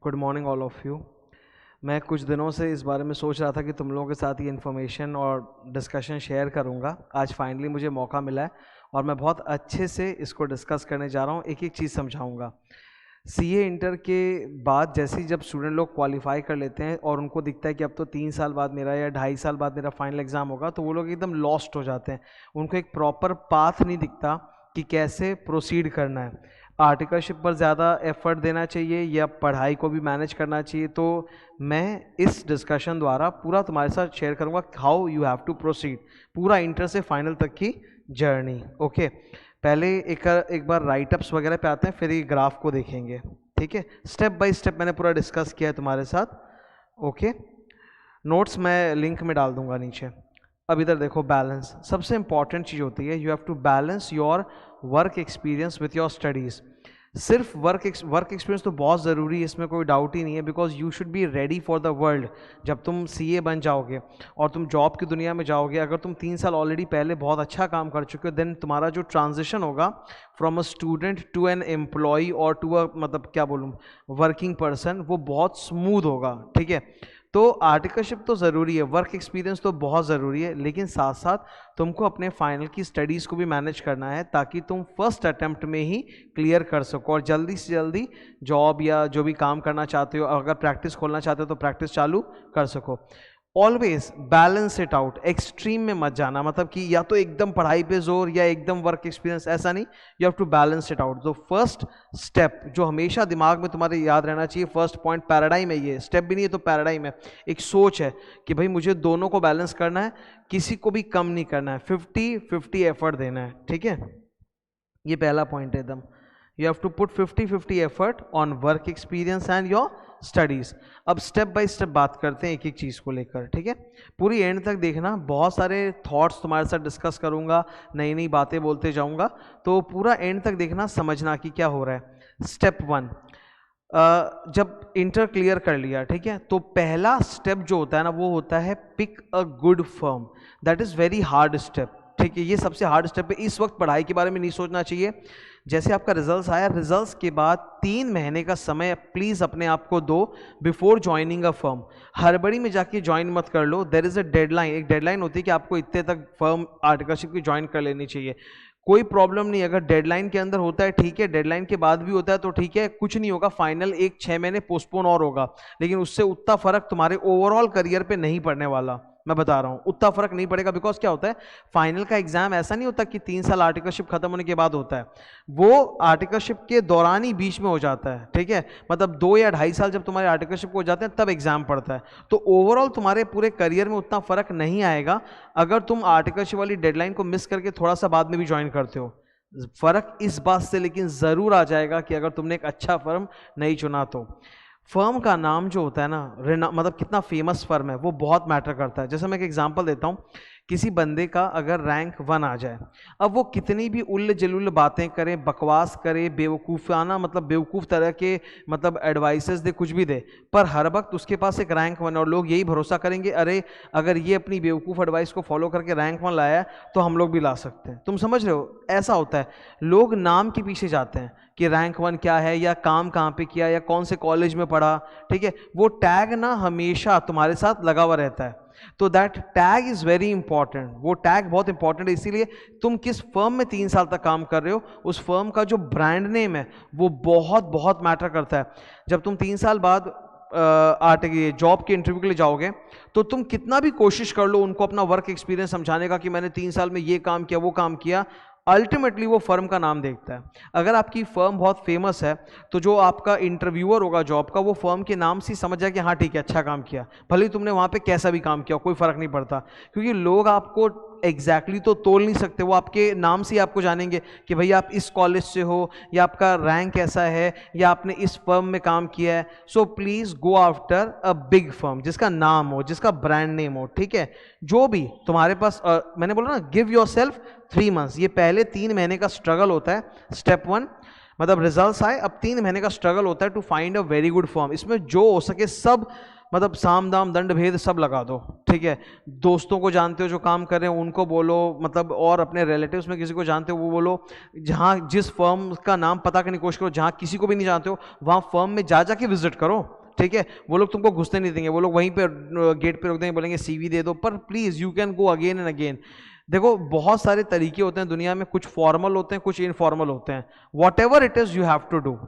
Good morning all of you. मैं कुछ दिनों से इस बारे में सोच रहा था कि तुम लोगों के साथ ये इन्फॉर्मेशन और डिस्कशन शेयर करूंगा। आज फाइनली मुझे मौका मिला है और मैं बहुत अच्छे से इसको डिस्कस करने जा रहा हूँ, एक एक चीज़ समझाऊंगा। सीए इंटर के बाद जैसे ही जब स्टूडेंट लोग क्वालिफाई कर लेते हैं और उनको दिखता है कि अब तो 3 साल बाद मेरा या 2.5 साल बाद मेरा फाइनल एग्ज़ाम होगा, तो वो लोग एकदम लॉस्ट हो जाते हैं। उनको एक प्रॉपर पाथ नहीं दिखता कि कैसे प्रोसीड करना है। आर्टिकलशिप पर ज़्यादा एफर्ट देना चाहिए या पढ़ाई को भी मैनेज करना चाहिए। तो मैं इस डिस्कशन द्वारा पूरा तुम्हारे साथ शेयर करूँगा how you have to proceed, पूरा इंटर से फाइनल तक की जर्नी। ओके, पहले एक बार राइटअप्स वगैरह पे आते हैं, फिर ये ग्राफ को देखेंगे। ठीक है, स्टेप बाय स्टेप मैंने पूरा डिस्कस किया है तुम्हारे साथ। ओके, नोट्स मैं लिंक में डाल दूंगा नीचे। अब इधर देखो, बैलेंस सबसे इंपॉर्टेंट चीज़ होती है। You have to balance your work experience with your studies. सिर्फ वर्क एक्सपीरियंस तो बहुत ज़रूरी है, इसमें कोई डाउट ही नहीं है, because you should be ready for the world. जब तुम सीए बन जाओगे और तुम जॉब की दुनिया में जाओगे, अगर तुम 3 साल ऑलरेडी पहले बहुत अच्छा काम कर चुके हो, देन तुम्हारा जो ट्रांजिशन होगा from a student to an employee और टू अ मतलब क्या बोलूँ वर्किंग पर्सन, वो बहुत स्मूथ होगा। ठीक है, तो आर्टिकलशिप तो ज़रूरी है, वर्क एक्सपीरियंस तो बहुत ज़रूरी है, लेकिन साथ साथ तुमको अपने फाइनल की स्टडीज़ को भी मैनेज करना है ताकि तुम फर्स्ट अटेम्प्ट में ही क्लियर कर सको और जल्दी से जल्दी जॉब या जो भी काम करना चाहते हो, अगर प्रैक्टिस खोलना चाहते हो तो प्रैक्टिस चालू कर सको। Always balance it out, extreme में मत जाना, मतलब कि या तो एकदम पढ़ाई पे जोर या एकदम वर्क एक्सपीरियंस, ऐसा नहीं। You have to balance it out. तो फर्स्ट स्टेप जो हमेशा दिमाग में तुम्हारे याद रहना चाहिए, फर्स्ट पॉइंट पैराडाइम है। ये स्टेप भी नहीं है तो पैराडाइम है, एक सोच है कि भाई मुझे दोनों को बैलेंस करना है, किसी को भी कम नहीं करना है, 50-50 एफर्ट देना है। ठीक है, ये पहला पॉइंट है एकदम। You have to put 50-50 effort on work experience and your studies. अब स्टेप बाय स्टेप बात करते हैं एक एक चीज़ को लेकर। ठीक है, पूरी एंड तक देखना, बहुत सारे थॉट्स तुम्हारे साथ डिस्कस करूंगा, नई नई बातें बोलते जाऊंगा, तो पूरा एंड तक देखना, समझना कि क्या हो रहा है। स्टेप 1, जब इंटर क्लियर कर लिया, ठीक है, तो पहला स्टेप जो होता है ना, वो होता है pick a good firm. That is very hard step. ठीक है, ये सबसे हार्ड स्टेप है। इस वक्त पढ़ाई के बारे में नहीं सोचना चाहिए। जैसे आपका रिजल्ट्स आया, रिजल्ट्स के बाद 3 महीने का समय प्लीज़ अपने आप को दो बिफोर ज्वाइनिंग अ फर्म। हड़बड़ी में जाके ज्वाइन मत कर लो। देयर इज़ अ डेडलाइन, एक डेडलाइन होती है कि आपको इतने तक फर्म आर्टिकलशिप की ज्वाइन कर लेनी चाहिए। कोई प्रॉब्लम नहीं, अगर डेडलाइन के अंदर होता है ठीक है, डेडलाइन के बाद भी होता है तो ठीक है, कुछ नहीं होगा। फाइनल 6 महीने पोस्टपोन और होगा, लेकिन उससे उतना फर्क तुम्हारे ओवरऑल करियर पे नहीं पड़ने वाला। मैं बता रहा हूँ, उतना फर्क नहीं पड़ेगा। बिकॉज क्या होता है, फाइनल का एग्जाम ऐसा नहीं होता कि 3 साल आर्टिकलशिप खत्म होने के बाद होता है, वो आर्टिकलशिप के दौरान ही बीच में हो जाता है। ठीक है, मतलब 2 या 2.5 साल जब तुम्हारे आर्टिकलशिप हो जाते हैं तब एग्जाम पड़ता है। तो ओवरऑल तुम्हारे पूरे करियर में उतना फर्क नहीं आएगा अगर तुम आर्टिकलशिप वाली डेडलाइन को मिस करके थोड़ा सा बाद में भी ज्वाइन करते हो। फर्क इस बात से लेकिन जरूर आ जाएगा कि अगर तुमने एक अच्छा फर्म नहीं चुना तो। फर्म का नाम जो होता है ना, मतलब कितना फेमस फर्म है, वो बहुत मैटर करता है। जैसे मैं एक एग्जांपल देता हूँ, किसी बंदे का अगर रैंक 1 आ जाए, अब वो कितनी भी उल्ल जलुल बातें करे, बकवास करे, बेवकूफ़ाना मतलब बेवकूफ़ तरह के मतलब एडवाइसेस दे, कुछ भी दे, पर हर वक्त उसके पास एक रैंक 1 और लोग यही भरोसा करेंगे, अरे अगर ये अपनी बेवकूफ़ एडवाइस को फॉलो करके रैंक 1 लाया है तो हम लोग भी ला सकते हैं। तुम समझ रहे हो, ऐसा होता है। लोग नाम के पीछे जाते हैं कि रैंक 1 क्या है, या काम कहाँ पे किया, या कौन से कॉलेज में पढ़ा। ठीक है, वो टैग ना हमेशा तुम्हारे साथ लगा हुआ रहता है। तो that tag is very important. वो टैग बहुत इंपॉर्टेंट है, इसीलिए तुम किस फर्म में 3 साल तक काम कर रहे हो, उस फर्म का जो ब्रांड नेम है वो बहुत बहुत मैटर करता है। जब तुम 3 साल बाद जॉब के इंटरव्यू के लिए जाओगे, तो तुम कितना भी कोशिश कर लो उनको अपना वर्क एक्सपीरियंस समझाने का कि मैंने 3 साल में ये काम किया, वो काम किया, अल्टीमेटली वो फर्म का नाम देखता है। अगर आपकी फर्म बहुत फेमस है तो जो आपका इंटरव्यूअर होगा जॉब का, वो फर्म के नाम से समझ जाए कि हाँ ठीक है, अच्छा काम किया, भले ही तुमने वहाँ पे कैसा भी काम किया, कोई फर्क नहीं पड़ता। क्योंकि लोग आपको एग्जैक्टली तो तोल नहीं सकते, वो आपके नाम से आपको जानेंगे कि भाई आप इस कॉलेज से हो, या आपका रैंक ऐसा है, या आपने इस फर्म में काम किया है। So please go after a big firm जिसका नाम हो, जिसका ब्रांड नेम हो। ठीक है, जो भी तुम्हारे पास मैंने बोला ना, गिव योर सेल्फ 3 मंथ्स। ये पहले 3 महीने का स्ट्रगल होता है। स्टेप 1 मतलब रिजल्ट्स आए, अब 3 महीने का स्ट्रगल होता है to find a very good firm. इसमें जो हो सके सब मतलब साम दाम दंड भेद सब लगा दो, ठीक है। दोस्तों को जानते हो जो काम कर रहे हैं उनको बोलो, मतलब और अपने रिलेटिव्स में किसी को जानते हो वो बोलो। जहाँ जिस फर्म का नाम पता करने की कोशिश करो, जहाँ किसी को भी नहीं जानते हो वहाँ फर्म में जा जाके विजिट करो, ठीक है। वो लोग तुमको घुसने नहीं देंगे, वो लोग वहीं पे गेट पे रोक देंगे, बोलेंगे सीवी दे दो, पर please you can go again and again. देखो बहुत सारे तरीके होते हैं दुनिया में, कुछ फॉर्मल होते हैं कुछ इनफॉर्मल होते हैं। Whatever it is you have to do.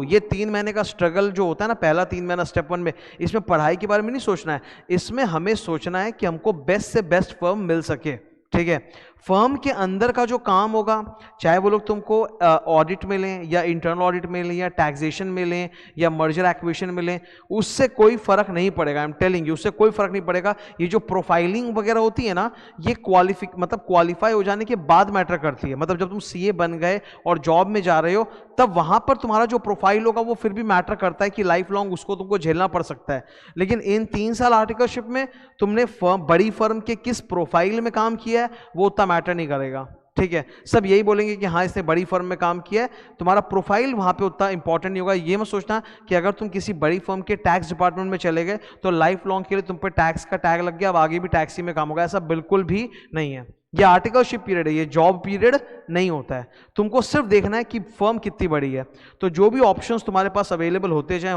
ये 3 महीने का स्ट्रगल जो होता है ना, पहला 3 महीना स्टेप 1 में, इसमें पढ़ाई के बारे में नहीं सोचना है, इसमें हमें सोचना है कि हमको बेस्ट से बेस्ट फर्म मिल सके, ठीक है। फर्म के अंदर का जो काम होगा, चाहे वो लोग तुमको ऑडिट में लें या इंटरनल ऑडिट में लें या टैक्सेशन में लें या मर्जर एक्विजिशन में लें, उससे कोई फर्क नहीं पड़ेगा। आई एम टेलिंग यू, उससे कोई फर्क नहीं पड़ेगा। ये जो प्रोफाइलिंग वगैरह होती है ना, ये क्वालिफाई हो जाने के बाद मैटर करती है। मतलब जब तुम सीए बन गए और जॉब में जा रहे हो, तब वहां पर तुम्हारा जो प्रोफाइल होगा वो फिर भी मैटर करता है कि लाइफ लॉन्ग उसको तुमको झेलना पड़ सकता है। लेकिन इन 3 साल आर्टिकलशिप में तुमने बड़ी फर्म के किस प्रोफाइल में काम किया है वो उतना मैटर नहीं करेगा, ठीक है। सब यही बोलेंगे कि हाँ इसने बड़ी फर्म में काम किया है, तुम्हारा प्रोफाइल वहां पे उतना इंपॉर्टेंट नहीं होगा। ये मत सोचना कि अगर तुम किसी बड़ी फर्म के टैक्स डिपार्टमेंट में चले गए तो लाइफ लॉन्ग के लिए तुम पे टैक्स का टैग लग गया, अब आगे भी टैक्स ही में काम होगा। ऐसा बिल्कुल भी नहीं है। ये आर्टिकलशिप पीरियड है, ये जॉब पीरियड नहीं होता है। तुमको सिर्फ देखना है कि फर्म कितनी बड़ी है। तो जो भी ऑप्शंस तुम्हारे पास अवेलेबल होते जाएं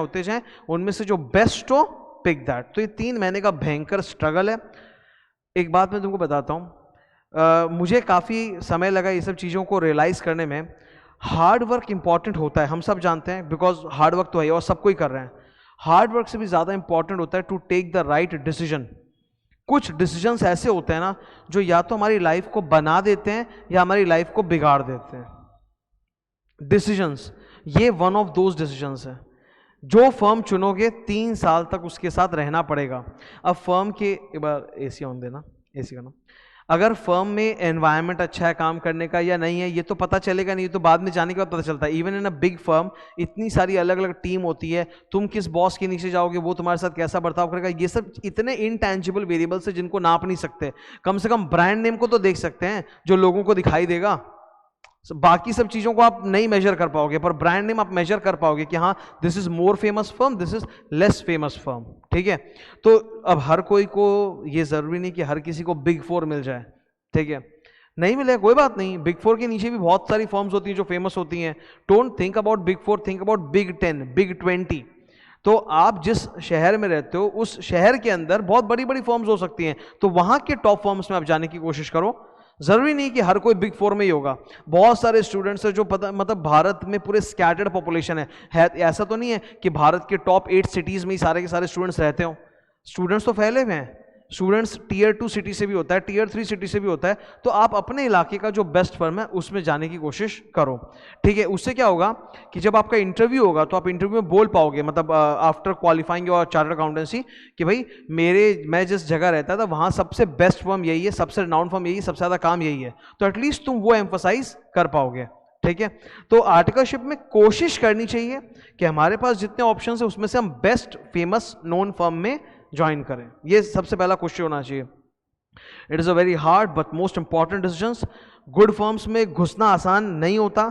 उनमें से जो बेस्ट हो, पिक दैट। तो ये 3 महीने का भयंकर स्ट्रगल है। एक बात मैं तुमको बताता हूँ, मुझे काफ़ी समय लगा ये सब चीज़ों को रियलाइज़ करने में। हार्ड वर्क इंपॉर्टेंट होता है, हम सब जानते हैं, बिकॉज हार्ड वर्क तो है और सब कोई कर रहे हैं। हार्ड वर्क से भी ज़्यादा इंपॉर्टेंट होता है to take the right decision. कुछ डिसीजंस ऐसे होते हैं ना जो या तो हमारी लाइफ को बना देते हैं या हमारी लाइफ को बिगाड़ देते हैं। डिसीजंस, ये वन ऑफ दोज डिसीजंस है। जो फर्म चुनोगे 3 साल तक उसके साथ रहना पड़ेगा। अब फर्म के, एक बार एसी ऑन देना, एसी करना। अगर फर्म में एनवायरनमेंट अच्छा है काम करने का या नहीं है ये तो पता चलेगा नहीं, तो बाद में जाने के बाद पता चलता है। Even in a big firm इतनी सारी अलग अलग टीम होती है, तुम किस बॉस के नीचे जाओगे वो तुम्हारे साथ कैसा बर्ताव करेगा, ये सब इतने इनटैंजिबल वेरिएबल्स है जिनको नाप नहीं सकते। कम से कम ब्रांड नेम को तो देख सकते हैं जो लोगों को दिखाई देगा, बाकी सब चीज़ों को आप नहीं मेजर कर पाओगे, पर ब्रांड नेम आप मेजर कर पाओगे कि हाँ this is more famous firm, this is less famous firm, ठीक है। तो अब हर कोई को ये ज़रूरी नहीं कि हर किसी को बिग 4 मिल जाए, ठीक है। नहीं मिलेगा कोई बात नहीं, बिग 4 के नीचे भी बहुत सारी फर्म्स होती हैं जो फेमस होती हैं। Don't think about big 4, think about big 10, big 20। तो आप जिस शहर में रहते हो उस शहर के अंदर बहुत बड़ी बड़ी फर्म्स हो सकती हैं, तो वहां के टॉप फर्म्स में आप जाने की कोशिश करो। जरूरी नहीं कि हर कोई बिग 4 में ही होगा। बहुत सारे स्टूडेंट्स हैं जो पता, मतलब भारत में पूरे स्कैटर्ड पॉपुलेशन है। ऐसा तो नहीं है कि भारत के टॉप 8 सिटीज में ही सारे के सारे स्टूडेंट्स रहते हो। स्टूडेंट्स तो फैले हुए हैं, स्टूडेंट्स टीयर 2 सिटी से भी होता है, टीयर 3 सिटी से भी होता है। तो आप अपने इलाके का जो बेस्ट फर्म है उसमें जाने की कोशिश करो, ठीक है। उससे क्या होगा कि जब आपका इंटरव्यू होगा तो आप इंटरव्यू में बोल पाओगे, मतलब after qualifying your chartered accountancy, कि भाई मैं जिस जगह रहता था वहाँ सबसे बेस्ट फर्म यही है, सबसे रिनाउंड फर्म यही है, सबसे ज़्यादा काम यही है। तो एटलीस्ट तुम वो एम्फसाइज कर पाओगे, ठीक है। तो आर्टिकलशिप में कोशिश करनी चाहिए कि हमारे पास जितने ऑप्शन है उसमें से हम बेस्ट फेमस नोन फर्म में ज्वाइन करें। ये सबसे पहला क्वेश्चन होना चाहिए। It is a very hard but most important decisions. Good firms में घुसना आसान नहीं होता,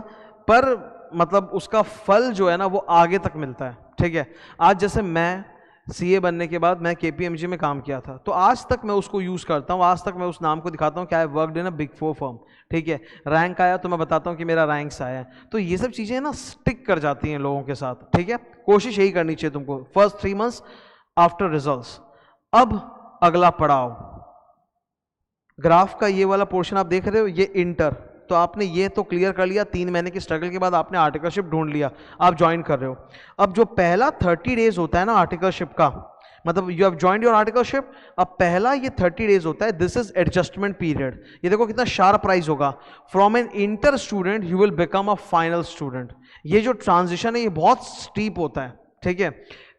पर मतलब उसका फल जो है ना वो आगे तक मिलता है, ठीक है। आज जैसे मैं सीए बनने के बाद मैं केपीएमजी में काम किया था, तो आज तक मैं उसको यूज करता हूँ, आज तक मैं उस नाम को दिखाता हूँ कि I worked in a big 4 firm, ठीक है। रैंक आया तो मैं बताता हूँ कि मेरा रैंक्स आया है। तो ये सब चीजें ना स्टिक कर जाती हैं लोगों के साथ, ठीक है। कोशिश यही करनी चाहिए तुमको। First 3 months after results. अब अगला पड़ाव, ग्राफ का ये वाला पोर्शन आप देख रहे हो, ये इंटर। तो आपने ये तो क्लियर कर लिया, 3 महीने की स्ट्रगल के बाद आपने आर्टिकलशिप ढूंढ लिया, आप ज्वाइन कर रहे हो। अब जो पहला 30 डेज होता है ना आर्टिकलशिप का, मतलब you have joined your articleship, अब पहला ये 30 डेज होता है, दिस इज एडजस्टमेंट पीरियड। ये देखो कितना शार्प प्राइस होगा। From an inter student you will become a final student. ये जो ट्रांजिशन है ये बहुत स्टीप होता है, ठीक है।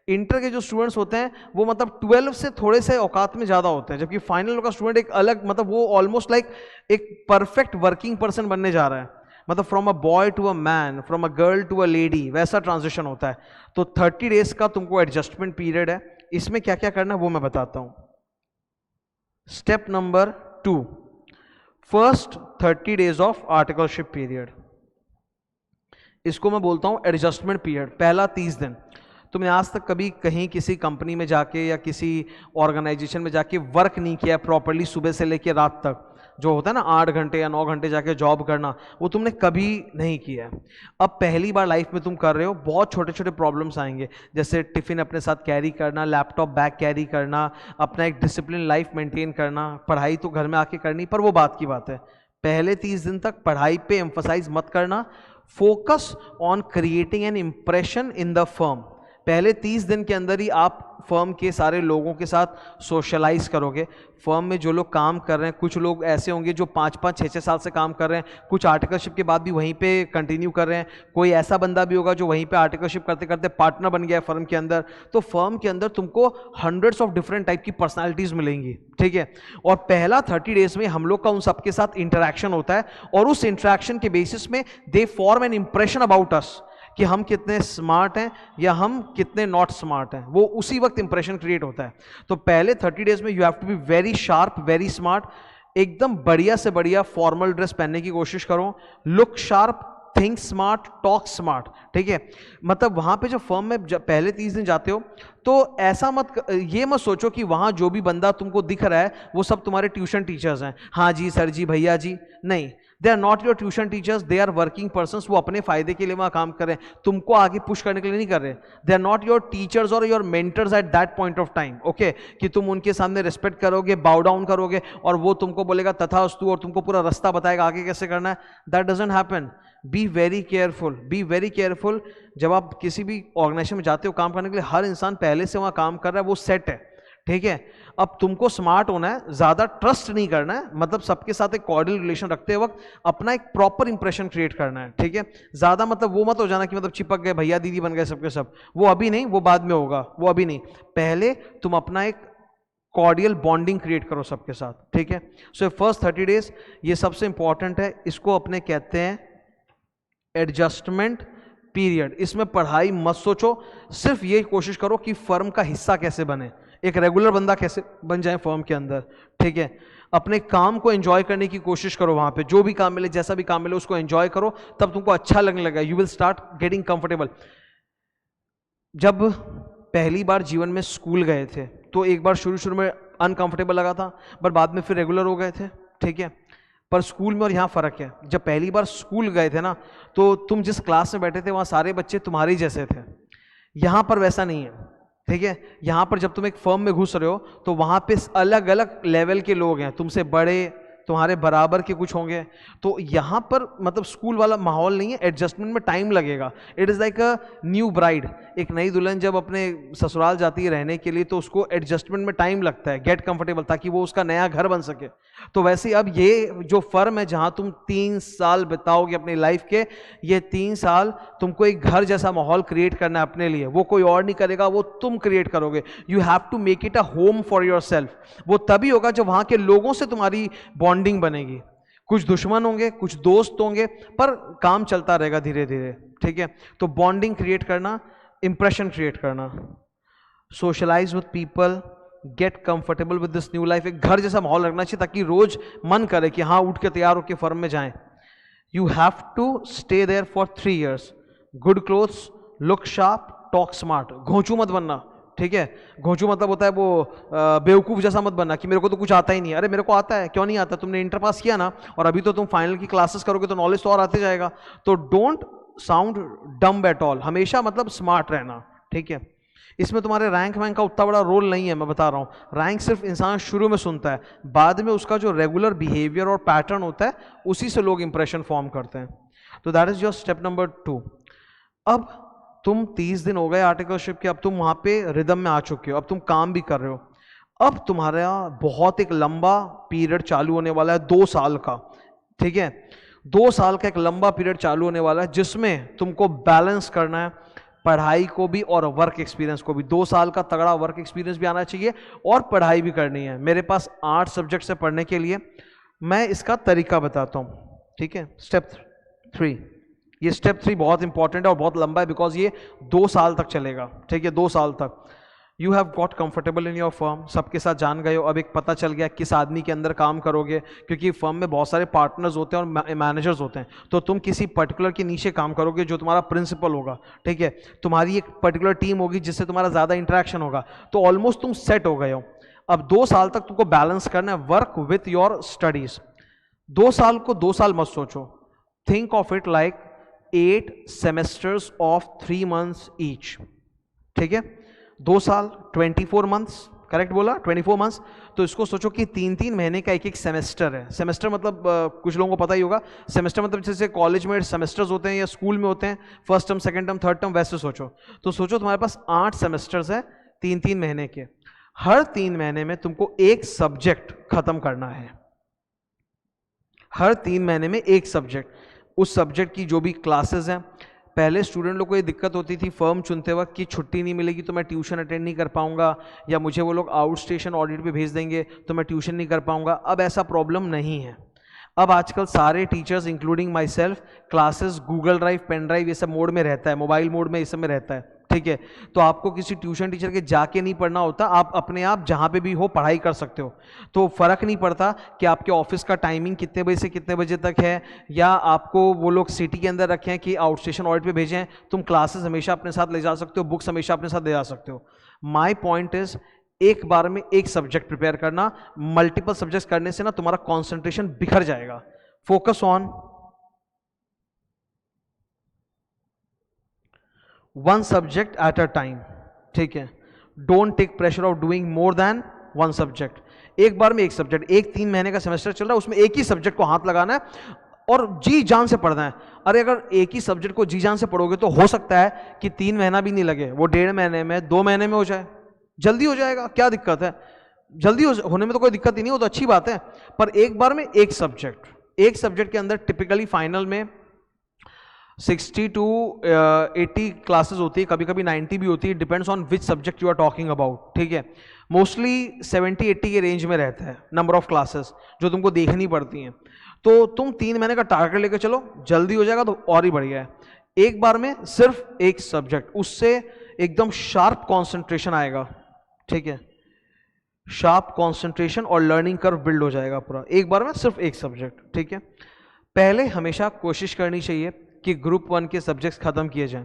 इंटर के जो स्टूडेंट्स होते हैं वो मतलब 12 से थोड़े से औकात में ज़्यादा होते हैं, जबकि फाइनल का स्टूडेंट एक अलग, मतलब वो ऑलमोस्ट लाइक एक परफेक्ट वर्किंग पर्सन बनने जा रहा है। मतलब from a boy to a man, from a girl to a lady, वैसा ट्रांजिशन होता है। तो 30 डेज का तुमको एडजस्टमेंट पीरियड है। इसमें क्या क्या करना है वो मैं बताता हूँ। Step number 2, first 30 days of articleship period, इसको मैं बोलता हूँ एडजस्टमेंट पीरियड। पहला 30 दिन, तुमने आज तक कभी कहीं किसी कंपनी में जाके या किसी ऑर्गेनाइजेशन में जाके वर्क नहीं किया प्रॉपरली सुबह से लेकर रात तक, जो होता है ना 8 घंटे या 9 घंटे जाके जॉब करना, वो तुमने कभी नहीं किया है। अब पहली बार लाइफ में तुम कर रहे हो, बहुत छोटे छोटे प्रॉब्लम्स आएंगे, जैसे टिफिन अपने साथ कैरी करना, लैपटॉप बैग कैरी करना, अपना एक डिसिप्लिन लाइफ मेंटेन करना, पढ़ाई तो घर में आके करनी, पर वो बात की बात है। पहले 30 दिन तक पढ़ाई पे एम्फसाइज मत करना, focus on creating an impression in the firm. पहले 30 दिन के अंदर ही आप फर्म के सारे लोगों के साथ सोशलाइज करोगे। फर्म में जो लोग काम कर रहे हैं, कुछ लोग ऐसे होंगे जो 5-5, 6-6 साल से काम कर रहे हैं, कुछ आर्टिकलशिप के बाद भी वहीं पे कंटिन्यू कर रहे हैं, कोई ऐसा बंदा भी होगा जो वहीं पे आर्टिकलशिप करते करते पार्टनर बन गया है फर्म के अंदर। तो फर्म के अंदर तुमको हंड्रेड्स ऑफ डिफरेंट टाइप की पर्सनैलिटीज मिलेंगी, ठीक है। और पहला 30 डेज में हम लोग का उन सबके साथ इंटरेक्शन होता है, और उस इंटरेक्शन के बेसिस में they form an impression about us, कि हम कितने स्मार्ट हैं या हम कितने नॉट स्मार्ट हैं, वो उसी वक्त इंप्रेशन क्रिएट होता है। तो पहले 30 डेज में you have to be very sharp, very smart, एकदम बढ़िया से बढ़िया फॉर्मल ड्रेस पहनने की कोशिश करो, look sharp, think smart, talk smart, ठीक है। मतलब वहां पे जो फर्म में पहले 30 दिन जाते हो तो ऐसा ये मत सोचो कि वहां जो भी बंदा तुमको दिख रहा है वो सब तुम्हारे ट्यूशन टीचर्स हैं, हाँ जी सर जी भैया जी, नहीं, they are not your tuition teachers, they are working persons. वो अपने फायदे के लिए वहां काम कर रहे हैं, तुमको आगे पुश करने के लिए नहीं कर रहे। They are not your teachers or your mentors at that point of time, okay, कि तुम उनके सामने रिस्पेक्ट करोगे, बाउ डाउन करोगे और वो तुमको बोलेगा तथास्तु और तुमको पूरा रास्ता बताएगा आगे कैसे करना है। That doesn't happen. Be very careful, be very careful. जब आप किसी भी ऑर्गेनाइजेशन में जाते हो काम करने के लिए, हर इंसान पहले से वहां काम कर रहा है, वो सेट है, ठीक है। अब तुमको स्मार्ट होना है, ज्यादा ट्रस्ट नहीं करना है, मतलब सबके साथ एक कॉर्डियल रिलेशन रखते वक्त अपना एक प्रॉपर इंप्रेशन क्रिएट करना है, ठीक है। ज्यादा मतलब वो मत हो जाना कि मतलब चिपक गए, भैया दीदी बन गए सबके सब, वो अभी नहीं, वो बाद में होगा, वो अभी नहीं। पहले तुम अपना एक कॉर्डियल बॉन्डिंग क्रिएट करो सबके साथ, ठीक है। सो फर्स्ट 30 डेज ये सबसे इंपॉर्टेंट है, इसको अपने कहते हैं एडजस्टमेंट पीरियड। इसमें पढ़ाई मत सोचो, सिर्फ ये कोशिश करो कि फर्म का हिस्सा कैसे बने, एक रेगुलर बंदा कैसे बन जाए फर्म के अंदर, ठीक है। अपने काम को एंजॉय करने की कोशिश करो, वहां पे जो भी काम मिले, जैसा भी काम मिले उसको एंजॉय करो, तब तुमको अच्छा लगने लगेगा, you will start getting comfortable. जब पहली बार जीवन में स्कूल गए थे तो एक बार शुरू में अनकंफर्टेबल लगा था, पर बाद में फिर रेगुलर हो गए थे, ठीक है। पर स्कूल में और यहाँ फर्क है, जब पहली बार स्कूल गए थे ना तो तुम जिस क्लास में बैठे थे वहाँ सारे बच्चे तुम्हारे जैसे थे, यहाँ पर वैसा नहीं है, ठीक है। यहाँ पर जब तुम एक फर्म में घुस रहे हो तो वहाँ पे अलग अलग लेवल के लोग हैं, तुमसे बड़े, तुम्हारे बराबर के कुछ होंगे। तो यहाँ पर मतलब स्कूल वाला माहौल नहीं है, एडजस्टमेंट में टाइम लगेगा। It is like a new bride, एक नई दुल्हन जब अपने ससुराल जाती है रहने के लिए तो उसको एडजस्टमेंट में टाइम लगता है, गेट कंफर्टेबल, ताकि वो उसका नया घर बन सके। तो वैसे ही अब ये जो फर्म है जहाँ तुम 3 साल बिताओगे अपनी लाइफ के, ये 3 साल तुमको एक घर जैसा माहौल क्रिएट करना है अपने लिए, वो कोई और नहीं करेगा, वो तुम क्रिएट करोगे। You have to make it a home for yourself. वो तभी होगा जब वहाँ के लोगों से तुम्हारी बॉन्डिंग बनेगी। कुछ दुश्मन होंगे, कुछ दोस्त होंगे, पर काम चलता रहेगा धीरे धीरे, ठीक है। तो बॉन्डिंग क्रिएट करना, इंप्रेशन क्रिएट करना, socialise with people, get comfortable with this new life. एक घर जैसा माहौल रखना चाहिए ताकि रोज मन करे कि हाँ उठ के तैयार होकर फर्म में जाएं। You have to stay there for 3 years। Good clothes, look sharp, talk smart. घोंचू मत बनना, ठीक है। घोंचू मतलब होता है वो बेवकूफ जैसा मत बनना कि मेरे को तो कुछ आता ही नहीं। अरे मेरे को आता है, क्यों नहीं आता? तुमने इंटर पास किया ना, और अभी तो तुम फाइनल की क्लासेस करोगे तो नॉलेज तो और आते जाएगा। तो don't sound dumb at all, हमेशा मतलब स्मार्ट रहना, ठीक है। इसमें तुम्हारे रैंक वैंक का उतना बड़ा रोल नहीं है, मैं बता रहा हूँ। रैंक सिर्फ इंसान शुरू में सुनता है, बाद में उसका जो रेगुलर बिहेवियर और पैटर्न होता है उसी से लोग इंप्रेशन फॉर्म करते हैं। तो that is your step number 2। अब तुम 30 दिन हो गए आर्टिकलशिप के, अब तुम वहां पे रिदम में आ चुके हो, अब तुम काम भी कर रहे हो। अब तुम्हारा बहुत एक लंबा पीरियड चालू होने वाला है, 2 साल का, ठीक है। 2 साल का एक लंबा पीरियड चालू होने वाला है जिसमें तुमको बैलेंस करना है पढ़ाई को भी और वर्क एक्सपीरियंस को भी। 2 साल का तगड़ा वर्क एक्सपीरियंस भी आना चाहिए और पढ़ाई भी करनी है। मेरे पास 8 सब्जेक्ट्स है पढ़ने के लिए, मैं इसका तरीका बताता हूँ, ठीक है। स्टेप 3, ये स्टेप 3 बहुत इंपॉर्टेंट है और बहुत लंबा है, बिकॉज ये 2 साल तक चलेगा, ठीक है। 2 साल तक you have got comfortable in your firm, सबके साथ जान गए हो, अब एक पता चल गया किस आदमी के अंदर काम करोगे, क्योंकि फर्म में बहुत सारे पार्टनर्स होते हैं और मैनेजर्स होते हैं, तो तुम किसी पर्टिकुलर के नीचे काम करोगे जो तुम्हारा प्रिंसिपल होगा, ठीक है, तुम्हारी एक पर्टिकुलर टीम होगी जिससे तुम्हारा ज़्यादा इंटरेक्शन होगा, तो ऑलमोस्ट तुम सेट हो गए हो। अब 2 साल तक तुमको बैलेंस करना है वर्क विथ योर स्टडीज। 2 साल को 2 साल मत सोचो, think of it like 8 semesters of 3 months each, ठीक है, 2 साल 24 मंथ्स, करेक्ट बोला, 24 मंथ्स। तो इसको सोचो कि 3-3 महीने का एक सेमेस्टर है। सेमेस्टर मतलब कुछ लोगों को पता ही होगा, सेमेस्टर मतलब जैसे कॉलेज में सेमेस्टर्स होते हैं या स्कूल में होते हैं, first term, second term, third term, वैसे सोचो। तो सोचो तुम्हारे पास 8 सेमेस्टर्स है 3-3 महीने के, हर 3 महीने में तुमको एक सब्जेक्ट खत्म करना है, हर 3 महीने में एक सब्जेक्ट। उस सब्जेक्ट की जो भी क्लासेस हैं, पहले स्टूडेंट लोग को ये दिक्कत होती थी फर्म चुनते वक्त कि छुट्टी नहीं मिलेगी तो मैं ट्यूशन अटेंड नहीं कर पाऊंगा, या मुझे वो लोग आउट स्टेशन ऑडिट पे भेज देंगे तो मैं ट्यूशन नहीं कर पाऊंगा। अब ऐसा प्रॉब्लम नहीं है। अब आजकल सारे teachers including myself classes Google drive, pen drive, ये सब मोड में रहता है, मोबाइल मोड में इस सब में रहता है, ठीक है। तो आपको किसी ट्यूशन टीचर के जाके नहीं पढ़ना होता, आप अपने आप जहाँ पे भी हो पढ़ाई कर सकते हो। तो फर्क नहीं पड़ता कि आपके ऑफिस का टाइमिंग कितने बजे से कितने बजे तक है, या आपको वो लोग सिटी के अंदर रखे हैं कि आउट स्टेशन ऑडिट पे भेजें, तुम क्लासेस हमेशा अपने साथ ले जा सकते हो, बुक्स हमेशा अपने साथ ले जा सकते हो। माई पॉइंट इज, एक बार में एक सब्जेक्ट प्रिपेयर करना, मल्टीपल सब्जेक्ट्स करने से ना तुम्हारा कॉन्सेंट्रेशन बिखर जाएगा। Focus on one subject at a time, ठीक है। Don't take pressure of doing more than one subject. एक बार में एक सब्जेक्ट, एक 3 महीने का सेमेस्टर चल रहा है, उसमें एक ही सब्जेक्ट को हाथ लगाना है और जी जान से पढ़ना है। अरे अगर एक ही सब्जेक्ट को जी जान से पढ़ोगे तो हो सकता है कि 3 महीना भी नहीं लगे, वो 1.5 महीने में, 2 महीने में हो जाए, जल्दी हो जाएगा, क्या दिक्कत है, जल्दी होने में तो कोई दिक्कत ही नहीं, वो तो अच्छी बात है। पर एक बार में एक सब्जेक्ट के अंदर टिपिकली फाइनल में 60 to 80 क्लासेस होती है, कभी कभी 90 भी होती है, depends on which subject you are talking about, ठीक है। मोस्टली 70-80 के रेंज में रहता है नंबर ऑफ क्लासेस जो तुमको देखनी पड़ती हैं। तो तुम 3 महीने का टारगेट लेकर चलो, जल्दी हो जाएगा तो और ही बढ़िया है। एक बार में सिर्फ एक सब्जेक्ट, उससे एकदम शार्प कॉन्सेंट्रेशन आएगा, ठीक है, शार्प कॉन्सेंट्रेशन और लर्निंग कर्व बिल्ड हो जाएगा पूरा, एक बार में सिर्फ एक सब्जेक्ट, ठीक है। पहले हमेशा कोशिश करनी चाहिए कि ग्रुप 1 के सब्जेक्ट्स खत्म किए जाएं।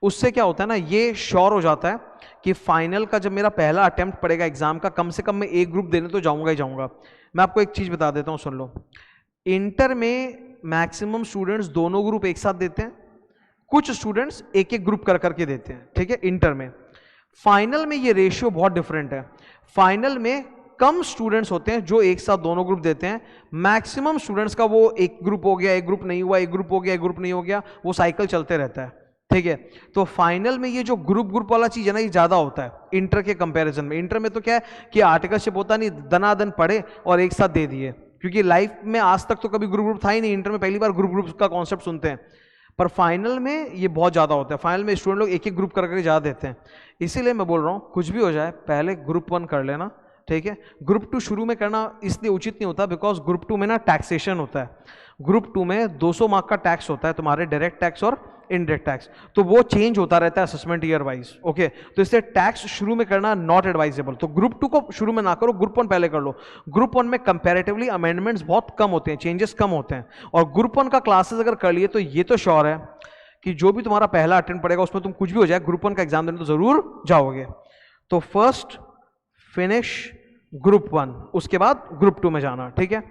उससे क्या होता है ना, ये श्योर हो जाता है कि फाइनल का जब मेरा पहला अटेम्प्ट पड़ेगा एग्जाम का, कम से कम मैं एक ग्रुप देने तो जाऊंगा ही जाऊंगा। मैं आपको एक चीज बता देता हूं, सुन लो। इंटर में मैक्सिमम स्टूडेंट्स दोनों ग्रुप एक साथ देते हैं, कुछ स्टूडेंट्स एक एक ग्रुप कर करके देते हैं, ठीक है, इंटर में। फाइनल में ये रेशियो बहुत डिफरेंट है। फाइनल में कम स्टूडेंट्स होते हैं जो एक साथ दोनों ग्रुप देते हैं, मैक्सिमम स्टूडेंट्स का वो एक ग्रुप हो गया, एक ग्रुप नहीं हुआ, एक ग्रुप हो गया, एक ग्रुप नहीं हो गया, वो साइकिल चलते रहता है, ठीक है। तो फाइनल में ये जो ग्रुप वाला चीज है ना, ये ज्यादा होता है इंटर के कंपैरिजन में। इंटर में तो क्या है कि आर्टिकलशिप होता नहीं, दनादन पढ़े और एक साथ दे दिए, क्योंकि लाइफ में आज तक तो कभी ग्रुप था ही नहीं, इंटर में पहली बार ग्रुप का कॉन्सेप्ट सुनते हैं। पर फाइनल में ये बहुत ज़्यादा होता है, फाइनल में स्टूडेंट लोग एक एक ग्रुप करके ज़्यादा देते हैं। इसीलिए मैं बोल रहा हूँ कुछ भी हो जाए पहले ग्रुप 1 कर लेना, ठीक है। ग्रुप 2 शुरू में करना इसलिए उचित नहीं होता बिकॉज ग्रुप 2 में ना टैक्सेशन होता है। ग्रुप 2 में 200 मार्क का टैक्स होता है, तुम्हारे डायरेक्ट टैक्स और इनडायरेक्ट टैक्स, तो वो चेंज होता रहता है असेसमेंट ईयर वाइज, ओके। तो इसलिए टैक्स शुरू में करना नॉट एडवाइजेबल। तो ग्रुप 2 को शुरू में ना करो, ग्रुप 1 पहले कर लो। ग्रुप 1 में कंपैरेटिवली अमेंडमेंट्स बहुत कम होते हैं, चेंजेस कम होते हैं, और ग्रुप 1 का क्लासेस अगर कर लिए तो ये तो श्योर है कि जो भी तुम्हारा पहला अटेम्प्ट पड़ेगा उसमें तुम कुछ भी हो जाए ग्रुप 1 का एग्जाम देने तो जरूर जाओगे। तो फर्स्ट फिनिश ग्रुप 1, उसके बाद ग्रुप 2 में जाना, ठीक है।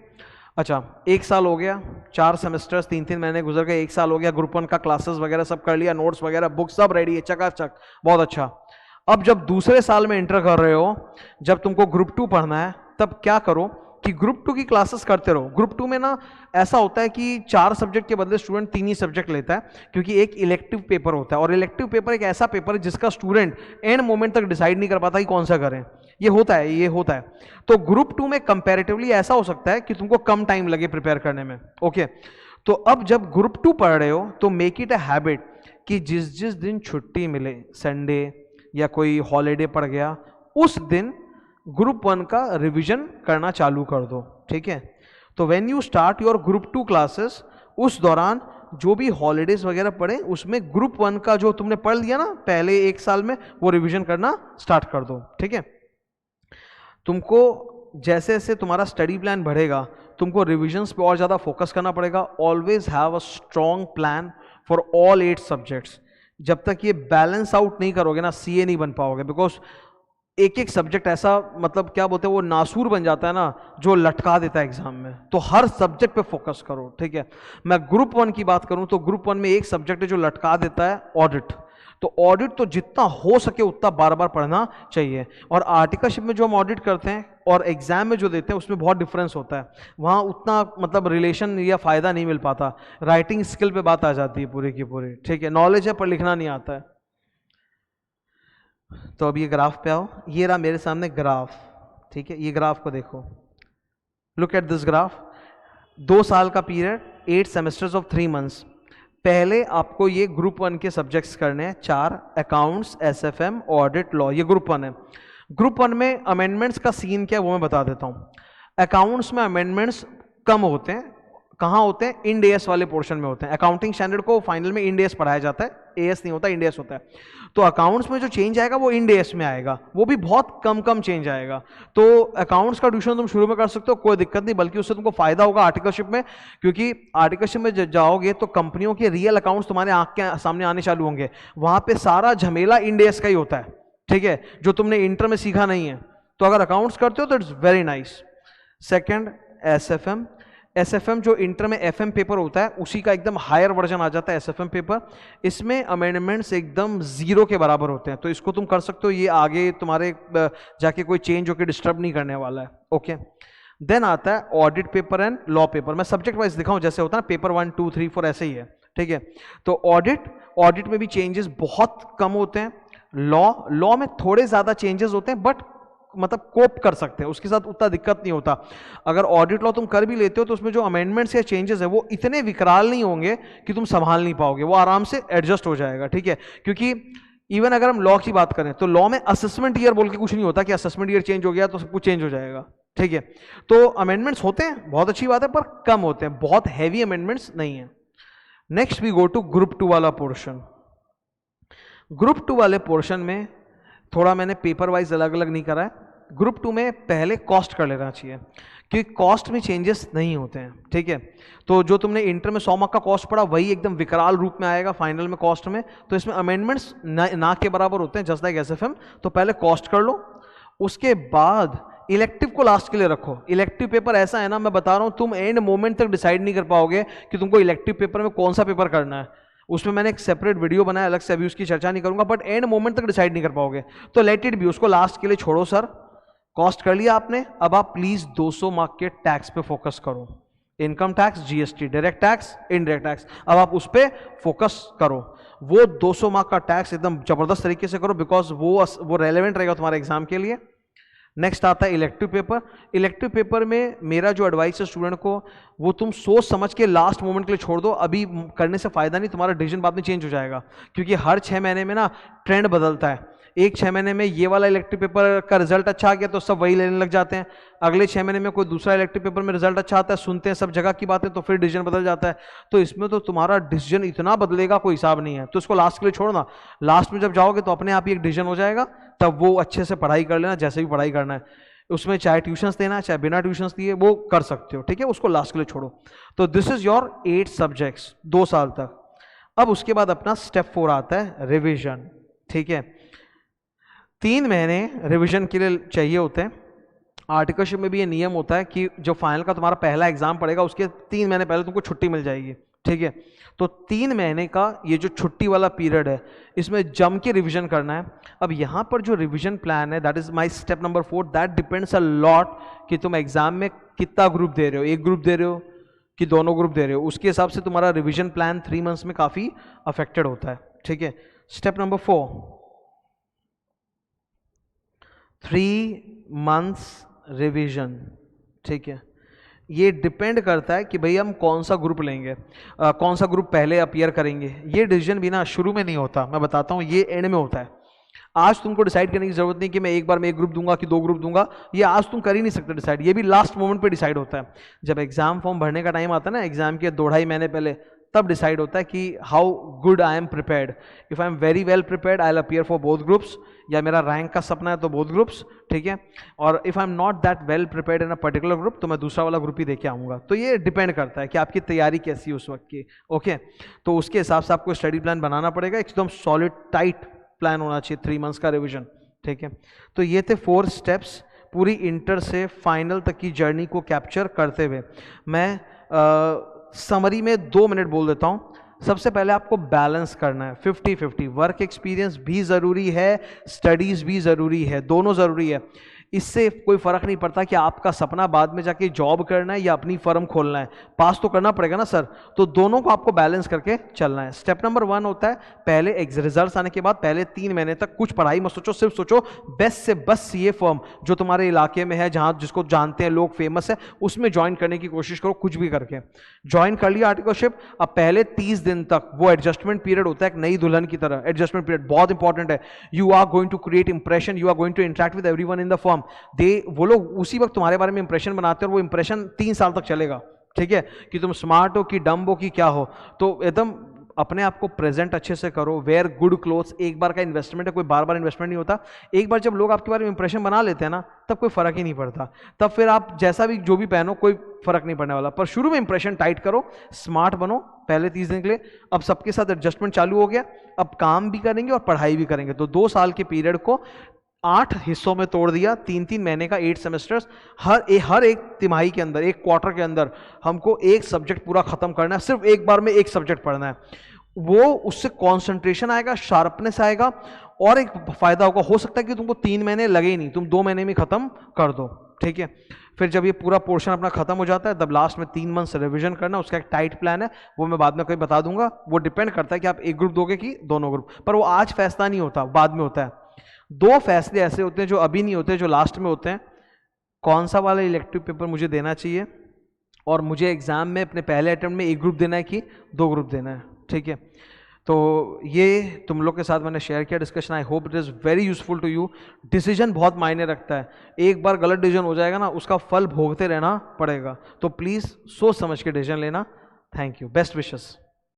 अच्छा, 1 साल हो गया, 4 सेमेस्टर्स, 3-3 महीने गुजर गए, 1 साल हो गया, ग्रुप 1 का क्लासेस वगैरह सब कर लिया, नोट्स वगैरह, बुक सब रेडी है, चकाचक, बहुत अच्छा। अब जब दूसरे साल में एंटर कर रहे हो, जब तुमको ग्रुप 2 पढ़ना है, तब क्या करो कि ग्रुप 2 की क्लासेस करते रहो। ग्रुप 2 में ना ऐसा होता है कि 4 सब्जेक्ट के बदले स्टूडेंट 3 ही सब्जेक्ट लेता है, क्योंकि एक इलेक्टिव पेपर होता है, और इलेक्टिव पेपर एक ऐसा पेपर है जिसका स्टूडेंट एंड मोमेंट तक डिसाइड नहीं कर पाता कि कौन सा करें। ये होता है। तो ग्रुप 2 में कंपैरेटिवली ऐसा हो सकता है कि तुमको कम टाइम लगे प्रिपेयर करने में, ओके। तो अब जब ग्रुप 2 पढ़ रहे हो तो मेक इट अ हैबिट कि जिस जिस दिन छुट्टी मिले, संडे या कोई हॉलीडे पड़ गया, उस दिन ग्रुप 1 का रिवीजन करना चालू कर दो, ठीक है। तो when you start your group 2 classes, उस दौरान जो भी हॉलीडेज वगैरह पड़े उसमें ग्रुप 1 का जो तुमने पढ़ लिया ना पहले 1 साल में, वो रिवीजन करना स्टार्ट कर दो, ठीक है। तुमको जैसे जैसे तुम्हारा स्टडी प्लान बढ़ेगा तुमको रिविजन्स पे और ज़्यादा फोकस करना पड़ेगा। Always have a strong plan for all 8 subjects. जब तक ये बैलेंस आउट नहीं करोगे ना सीए नहीं बन पाओगे, बिकॉज एक एक सब्जेक्ट ऐसा मतलब क्या बोलते हैं वो नासूर बन जाता है ना जो लटका देता है एग्जाम में। तो हर सब्जेक्ट पे फोकस करो, ठीक है। मैं ग्रुप 1 की बात करूं तो ग्रुप 1 में एक सब्जेक्ट है जो लटका देता है, ऑडिट। तो ऑडिट तो जितना हो सके उतना बार बार पढ़ना चाहिए। और आर्टिकलशिप में जो हम ऑडिट करते हैं और एग्जाम में जो देते हैं उसमें बहुत डिफरेंस होता है। वहाँ उतना मतलब रिलेशन या फ़ायदा नहीं मिल पाता। राइटिंग स्किल पे बात आ जाती है पूरी की पूरी, ठीक है। नॉलेज है पर लिखना नहीं आता है। तो अब ये ग्राफ पे आओ, ये रहा मेरे सामने ग्राफ, ठीक है। ये ग्राफ को देखो, लुक एट दिस ग्राफ। 2 साल का पीरियड, 8 सेमेस्टर्स ऑफ 3 मंथ्स। पहले आपको ये ग्रुप 1 के सब्जेक्ट्स करने हैं 4, अकाउंट्स, एसएफएम, ऑडिट, लॉ, ये ग्रुप 1 है। ग्रुप 1 में अमेंडमेंट्स का सीन क्या है वो मैं बता देता हूँ। अकाउंट्स में अमेंडमेंट्स कम होते हैं। कहाँ होते हैं? इंड एएस वाले पोर्शन में होते हैं। अकाउंटिंग स्टैंडर्ड को फाइनल में इंड एएस पढ़ाया जाता है, एएस नहीं होता, इंड एएस होता है। तो अकाउंट्स में जो चेंज आएगा वो इंड एएस में आएगा, वो भी बहुत कम चेंज आएगा। तो अकाउंट्स का ट्यूशन तुम शुरू में कर सकते हो, कोई दिक्कत नहीं, बल्कि उससे तुमको फायदा होगा आर्टिकलशिप में, क्योंकि आर्टिकलशिप में जाओगे तो कंपनियों के रियल अकाउंट्स तुम्हारे आंख के सामने आने चालू होंगे। वहां पे सारा झमेला इंड एएस का ही होता है, ठीक है, जो तुमने इंटर में सीखा नहीं है। तो अगर अकाउंट्स करते हो तो it's very nice. Second, SFM. SFM जो इंटर में एफएम पेपर होता है उसी का एकदम हायर वर्जन आ जाता है एसएफएम पेपर। इसमें अमेंडमेंट्स एकदम 0 के बराबर होते हैं, तो इसको तुम कर सकते हो। ये आगे तुम्हारे जाके कोई चेंज होकर डिस्टर्ब नहीं करने वाला है, ओके। देन आता है audit paper and law paper. मैं सब्जेक्ट वाइज दिखाऊं, जैसे होता है ना पेपर 1 2 3 4 ऐसे ही है, ठीक है। तो ऑडिट में भी चेंजेस बहुत कम होते हैं। लॉ में थोड़े ज्यादा चेंजेस होते हैं, बट मतलब कोप कर सकते हैं, उसके साथ उतना दिक्कत नहीं होता। अगर ऑडिट लॉ तुम कर भी लेते हो तो उसमें जो अमेंडमेंट्स या चेंजेस है वो इतने विकराल नहीं होंगे कि तुम संभाल नहीं पाओगे, वो आराम से एडजस्ट हो जाएगा, ठीक है। क्योंकि इवन अगर हम लॉ की बात करें तो लॉ में असेसमेंट ईयर बोल के कुछ नहीं होता कि असेसमेंट ईयर चेंज हो गया तो सब कुछ चेंज हो जाएगा, ठीक है। तो अमेंडमेंट्स होते हैं, बहुत अच्छी बात है, पर कम होते हैं, बहुत हैवी अमेंडमेंट्स नहीं है। Next we go to group 2 वाला पोर्शन। ग्रुप 2 वाले पोर्शन में थोड़ा मैंने पेपर वाइज अलग अलग नहीं करा है। ग्रुप 2 में पहले कॉस्ट कर लेना चाहिए, क्योंकि कॉस्ट में चेंजेस नहीं होते हैं, ठीक है। तो जो तुमने इंटर में 100 मार्क का कॉस्ट पढ़ा वही एकदम विकराल रूप में आएगा फाइनल में कॉस्ट में। तो इसमें अमेंडमेंट्स ना के बराबर होते हैं, जस्ट लाइक एसएफएम। तो पहले कॉस्ट कर लो, उसके बाद इलेक्टिव को लास्ट के लिए रखो। इलेक्टिव पेपर ऐसा है ना, मैं बता रहा हूँ, तुम एंड मोमेंट तक डिसाइड नहीं कर पाओगे कि तुमको इलेक्टिव पेपर में कौन सा पेपर करना है। उसमें मैंने एक सेपरेट वीडियो बनाया अलग से, अभी उसकी चर्चा नहीं करूंगा, बट एंड मोमेंट तक डिसाइड नहीं कर पाओगे। तो लेट इट बी, उसको लास्ट के लिए छोड़ो। सर कॉस्ट कर लिया आपने, अब आप प्लीज 200 मार्क के टैक्स पे फोकस करो। Income tax, GST, direct tax, indirect tax, अब आप उस पे फोकस करो। वो 200 मार्क का टैक्स एकदम जबरदस्त तरीके से करो, बिकॉज वो रेलेवेंट रहेगा तुम्हारे एग्जाम के लिए। नेक्स्ट आता है इलेक्टिव पेपर। इलेक्टिव पेपर में मेरा जो एडवाइस है स्टूडेंट को, वो तुम सोच समझ के लास्ट मोमेंट के लिए छोड़ दो। अभी करने से फायदा नहीं, तुम्हारा डिसीजन बाद में चेंज हो जाएगा, क्योंकि हर 6 महीने में ना ट्रेंड बदलता है। एक 6 महीने में ये वाला इलेक्टिव पेपर का रिजल्ट अच्छा आ गया तो सब वही लेने लग जाते हैं। अगले 6 महीने में कोई दूसरा इलेक्टिव पेपर में रिजल्ट अच्छा आता है, सुनते हैं सब जगह की बातें, तो फिर डिसीजन बदल जाता है। तो इसमें तो तुम्हारा डिसीजन इतना बदलेगा कोई हिसाब नहीं है। तो इसको लास्ट के लिए छोड़ना, लास्ट में जब जाओगे तो अपने आप ही एक डिसीजन हो जाएगा, तब वो अच्छे से पढ़ाई कर लेना, जैसे भी पढ़ाई करना है। उसमें चाहे ट्यूशंस देना चाहे बिना ट्यूशंस दिए वो कर सकते हो, ठीक है। उसको लास्ट के लिए छोड़ो। तो दिस इज योर 8 सब्जेक्ट्स 2 साल तक। अब उसके बाद अपना स्टेप 4 आता है रिविजन, ठीक है। 3 महीने रिवीजन के लिए चाहिए होते हैं। आर्टिकलशिप में भी ये नियम होता है कि जो फाइनल का तुम्हारा पहला एग्जाम पड़ेगा उसके 3 महीने पहले तुमको छुट्टी मिल जाएगी, ठीक है। तो 3 महीने का ये जो छुट्टी वाला पीरियड है इसमें जम के रिवीजन करना है। अब यहाँ पर जो रिवीजन प्लान है, that is my step number 4, that depends a lot कि तुम एग्जाम में कितना ग्रुप दे रहे हो, एक ग्रुप दे रहे हो कि दोनों ग्रुप दे रहे हो। उसके हिसाब से तुम्हारा रिवीजन प्लान 3 मंथ्स में काफ़ी अफेक्टेड होता है, ठीक है। स्टेप नंबर 4, 3 मंथ्स रिवीजन, ठीक है। ये डिपेंड करता है कि भाई हम कौन सा ग्रुप लेंगे, कौन सा ग्रुप पहले अपीयर करेंगे। ये डिसीजन भी ना शुरू में नहीं होता, मैं बताता हूँ, ये एंड में होता है। आज तुमको डिसाइड करने की जरूरत नहीं कि मैं एक बार में 1 ग्रुप दूंगा कि 2 ग्रुप दूंगा, ये आज तुम कर ही नहीं सकते डिसाइड। ये भी लास्ट मोमेंट पे डिसाइड होता है। जब एग्जाम फॉर्म भरने का टाइम आता है ना, एग्जाम के 2-2.5 महीने पहले, तब डिसाइड होता है कि how good I am prepared. If I am very well prepared I will appear for both groups, या मेरा रैंक का सपना है तो बोथ ग्रुप्स, ठीक है। और if I am not that well prepared in a particular group तो मैं दूसरा वाला ग्रुप ही देके आऊँगा। तो ये डिपेंड करता है कि आपकी तैयारी कैसी है उस वक्त की, ओके। तो उसके हिसाब से आपको स्टडी प्लान बनाना पड़ेगा, एकदम सॉलिड टाइट प्लान होना चाहिए, 3 मंथ्स का रिविजन, ठीक है। तो ये थे 4 स्टेप्स पूरी इंटर से फाइनल तक की जर्नी को कैप्चर करते हुए। मैं समरी में 2 मिनट बोल देता हूँ। सबसे पहले आपको बैलेंस करना है 50-50, वर्क एक्सपीरियंस भी ज़रूरी है, स्टडीज़ भी ज़रूरी है, दोनों ज़रूरी है। इससे कोई फ़र्क नहीं पड़ता कि आपका सपना बाद में जाके जॉब करना है या अपनी फर्म खोलना है, पास तो करना पड़ेगा ना सर। तो दोनों को आपको बैलेंस करके चलना है। स्टेप नंबर 1 होता है पहले रिजल्ट्स आने के बाद पहले 3 महीने तक कुछ पढ़ाई मत सोचो, सिर्फ सोचो बेस्ट से बेस्ट सीए फर्म जो तुम्हारे इलाके में है, जहाँ जिसको जानते हैं लोग, फेमस है, उसमें ज्वाइन करने की कोशिश करो। कुछ भी करके ज्वाइन कर लिया आर्टिकलशिप, अब पहले 30 दिन तक वो एडजस्टमेंट पीरियड होता है, एक नई दुल्हन की तरह एडजस्टमेंट पीरियड बहुत इंपॉर्टेंट है। You are going to create impression, you are going to interact with everyone in the firm. वो लोग उसी वक्त तुम्हारे बारे में इंप्रेशन बनाते हैं और वो इंप्रेशन 3 साल तक चलेगा, ठीक है, कि तुम स्मार्ट हो कि डम्ब हो कि क्या हो। तो एकदम अपने आप को प्रेजेंट अच्छे से करो, वेयर गुड क्लोथ्स। एक बार का इन्वेस्टमेंट है, कोई बार बार इन्वेस्टमेंट नहीं होता। एक बार जब लोग आपके बारे में इंप्रेशन बना लेते हैं ना, तब कोई फर्क ही नहीं पड़ता। तब फिर आप जैसा भी जो भी पहनो कोई फर्क नहीं पड़ने वाला। पर शुरू में इंप्रेशन टाइट करो, स्मार्ट बनो पहले 30 दिन के लिए। अब सबके साथ एडजस्टमेंट चालू हो गया, अब काम भी करेंगे और पढ़ाई भी करेंगे। तो 2 साल के पीरियड को 8 हिस्सों में तोड़ दिया, 3-3 महीने का 8 सेमेस्टर्स। हर एक तिमाही के अंदर, एक क्वार्टर के अंदर हमको एक सब्जेक्ट पूरा खत्म करना है। सिर्फ एक बार में एक सब्जेक्ट पढ़ना है। वो उससे कंसंट्रेशन आएगा, शार्पनेस आएगा, और एक फायदा होगा। हो सकता है कि तुमको 3 महीने लगे ही नहीं, तुम 2 महीने में खत्म कर दो, ठीक है। फिर जब ये पूरा पोर्शन अपना खत्म हो जाता है, तब लास्ट में 3 मंथ्स रिवीजन करना। उसका एक टाइट प्लान है, वो मैं बाद में कहीं बता दूंगा। वो डिपेंड करता है कि आप एक ग्रुप दोगे कि दोनों ग्रुप, पर वो आज फैसला नहीं होता, बाद में होता है। 2 फैसले ऐसे होते हैं जो अभी नहीं होते, जो लास्ट में होते हैं। कौन सा वाला इलेक्टिव पेपर मुझे देना चाहिए, और मुझे एग्जाम में अपने पहले अटेम्प्ट में एक ग्रुप देना है कि 2 ग्रुप देना है, ठीक है। तो ये तुम लोग के साथ मैंने शेयर किया discussion. I hope it is very useful to you. Decision बहुत मायने रखता है। एक बार गलत डिसीजन हो जाएगा ना, उसका फल भोगते रहना पड़ेगा। तो प्लीज़ सोच समझ के डिसीजन लेना। Thank you, best wishes.